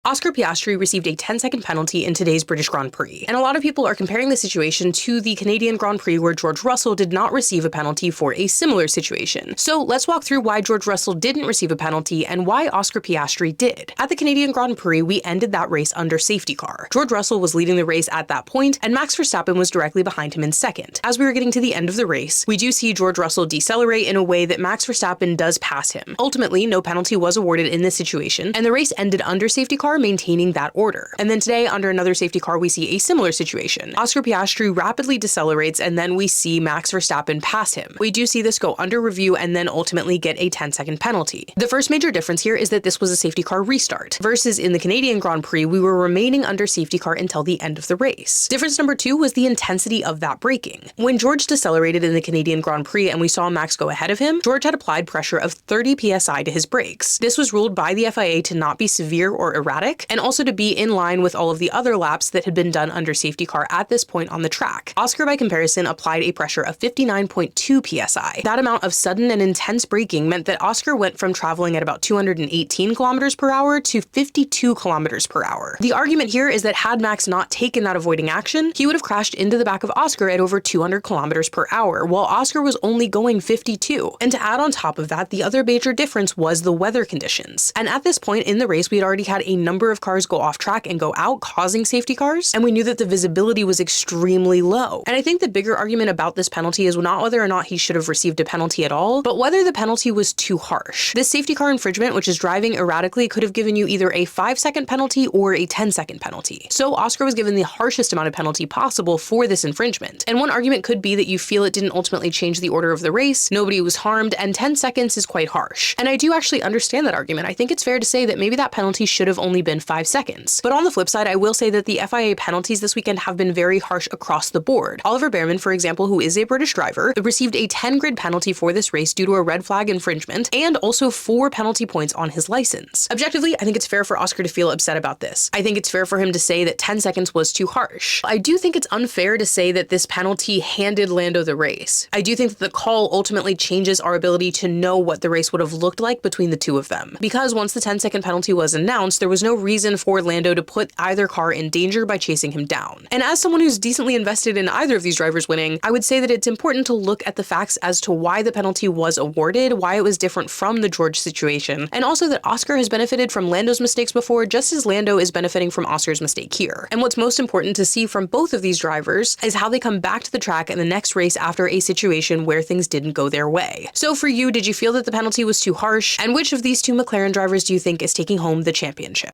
Oscar Piastri received a 10-second penalty in today's British Grand Prix, and a lot of people are comparing the situation to the Canadian Grand Prix where George Russell did not receive a penalty for a similar situation. So let's walk through why George Russell didn't receive a penalty and why Oscar Piastri did. At the Canadian Grand Prix, we ended that race under safety car. George Russell was leading the race at that point, and Max Verstappen was directly behind him in second. As we were getting to the end of the race, we do see George Russell decelerate in a way that Max Verstappen does pass him. Ultimately, no penalty was awarded in this situation, and the race ended under safety car, maintaining that order. And then today, under another safety car, we see a similar situation. Oscar Piastri rapidly decelerates, and then we see Max Verstappen pass him. We do see this go under review and then ultimately get a 10-second penalty. The first major difference here is that this was a safety car restart, versus in the Canadian Grand Prix, we were remaining under safety car until the end of the race. Difference number two was the intensity of that braking. When George decelerated in the Canadian Grand Prix and we saw Max go ahead of him, George had applied pressure of 30 psi to his brakes. This was ruled by the FIA to not be severe or erratic, and also to be in line with all of the other laps that had been done under safety car at this point on the track. Oscar, by comparison, applied a pressure of 59.2 psi. That amount of sudden and intense braking meant that Oscar went from traveling at about 218 kilometers per hour to 52 kilometers per hour. The argument here is that had Max not taken that avoiding action, he would have crashed into the back of Oscar at over 200 kilometers per hour, while Oscar was only going 52. And to add on top of that, the other major difference was the weather conditions. And at this point in the race, we had already had a number of cars go off track and go out, causing safety cars, and we knew that the visibility was extremely low. And I think the bigger argument about this penalty is not whether or not he should have received a penalty at all, but whether the penalty was too harsh. This safety car infringement, which is driving erratically, could have given you either a 5-second penalty or a 10-second penalty. So Oscar was given the harshest amount of penalty possible for this infringement. And one argument could be that you feel it didn't ultimately change the order of the race, nobody was harmed, and 10 seconds is quite harsh. And I do actually understand that argument. I think it's fair to say that maybe that penalty should have only been 5 seconds. But on the flip side, I will say that the FIA penalties this weekend have been very harsh across the board. Oliver Bearman, for example, who is a British driver, received a 10-grid penalty for this race due to a red flag infringement, and also 4 penalty points on his license. Objectively, I think it's fair for Oscar to feel upset about this. I think it's fair for him to say that 10 seconds was too harsh. I do think it's unfair to say that this penalty handed Lando the race. I do think that the call ultimately changes our ability to know what the race would have looked like between the two of them. Because once the 10-second penalty was announced, there was no reason for Lando to put either car in danger by chasing him down. And as someone who's decently invested in either of these drivers winning, I would say that it's important to look at the facts as to why the penalty was awarded, why it was different from the George situation, and also that Oscar has benefited from Lando's mistakes before, just as Lando is benefiting from Oscar's mistake here. And what's most important to see from both of these drivers is how they come back to the track in the next race after a situation where things didn't go their way. So for you, did you feel that the penalty was too harsh? And which of these two McLaren drivers do you think is taking home the championship?